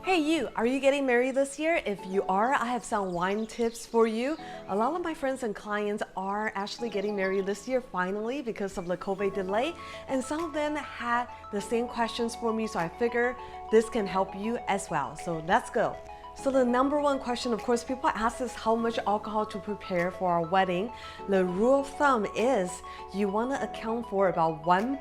Hey you, are you getting married this year? If you are, I have some wine tips for you. A lot of my friends and clients are actually getting married this year finally because of the COVID delay, and some of them had the same questions for me, so I figure this can help you as well. So let's go. So the number one question, of course, people ask is how much alcohol to prepare for our wedding. The rule of thumb is you want to account for about one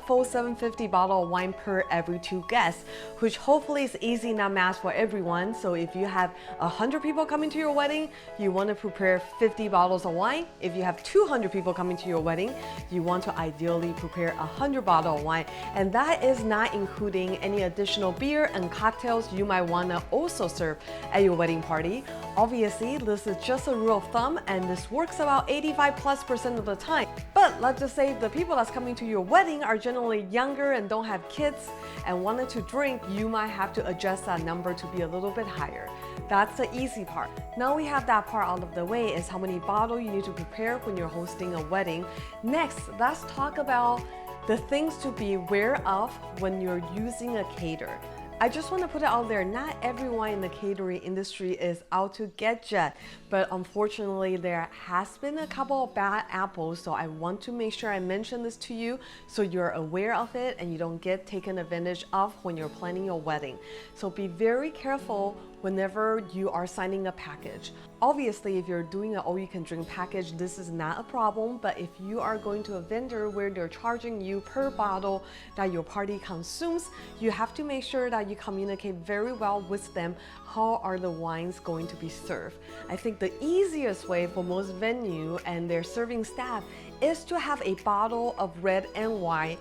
full 750 bottle of wine per every 2 guests, which hopefully is easy enough math for everyone. So if you have 100 people coming to your wedding, you want to prepare 50 bottles of wine. If you have 200 people coming to your wedding, you want to ideally prepare 100 bottles of wine. And that is not including any additional beer and cocktails you might want to also serve at your wedding party. Obviously, this is just a rule of thumb and this works about 85+% of the time. But let's just say the people that's coming to your wedding are generally younger and don't have kids and wanted to drink, you might have to adjust that number to be a little bit higher. That's the easy part. Now we have that part out of the way is how many bottles you need to prepare when you're hosting a wedding. Next, let's talk about the things to be aware of when you're using a caterer. I just want to put it out there, not everyone in the catering industry is out to get you, but unfortunately there has been a couple of bad apples, so I want to make sure I mention this to you so you're aware of it and you don't get taken advantage of when you're planning your wedding. So be very careful whenever you are signing a package. Obviously, if you're doing an all-you-can-drink package, this is not a problem, but if you are going to a vendor where they're charging you per bottle that your party consumes, you have to make sure that you communicate very well with them how are the wines going to be served. I think the easiest way for most venue and their serving staff is to have a bottle of red and white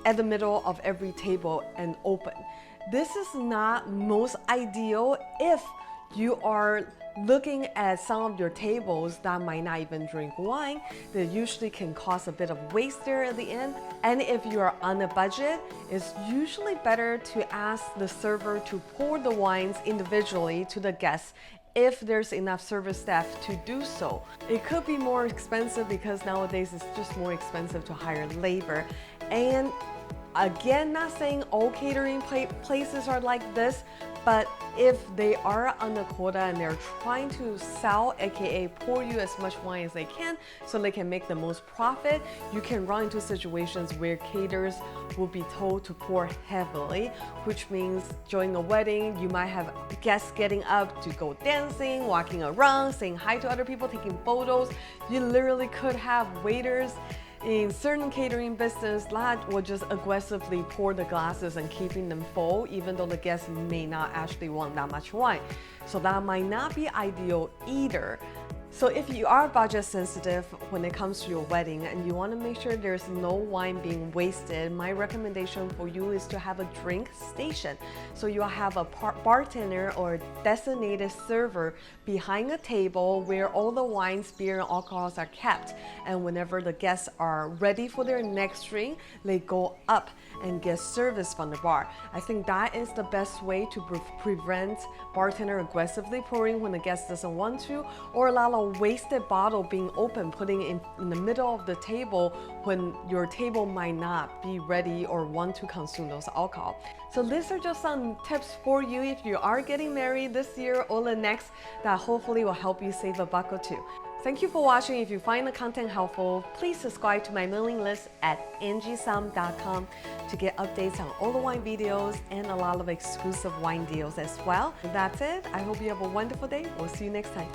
at the middle of every table and open. This is not most ideal if you are looking at some of your tables that might not even drink wine. That usually can cause a bit of waste there at the end. And if you are on a budget, it's usually better to ask the server to pour the wines individually to the guests if there's enough service staff to do so. It could be more expensive because nowadays it's just more expensive to hire labor. And again, not saying all catering places are like this, but if they are on a quota and they're trying to sell, aka pour you as much wine as they can so they can make the most profit, you can run into situations where caterers will be told to pour heavily, which means during a wedding, you might have guests getting up to go dancing, walking around, saying hi to other people, taking photos. You literally could have waiters in certain catering business that will just aggressively pour the glasses and keeping them full, even though the guests may not actually want that much wine. So that might not be ideal either. So if you are budget sensitive when it comes to your wedding and you want to make sure there's no wine being wasted, my recommendation for you is to have a drink station. So you'll have a bartender or designated server behind a table where all the wines, beer, and alcohols are kept. And whenever the guests are ready for their next drink, they go up and get service from the bar. I think that is the best way to prevent bartender aggressively pouring when the guest doesn't want to, or allow a wasted bottle being open, putting it in the middle of the table when your table might not be ready or want to consume those alcohol. So these are just some tips for you if you are getting married this year or the next that hopefully will help you save a buck or two. Thank you for watching. If you find the content helpful, please subscribe to my mailing list at angiesum.com to get updates on all the wine videos and a lot of exclusive wine deals as well. That's it. I hope you have a wonderful day. We'll see you next time.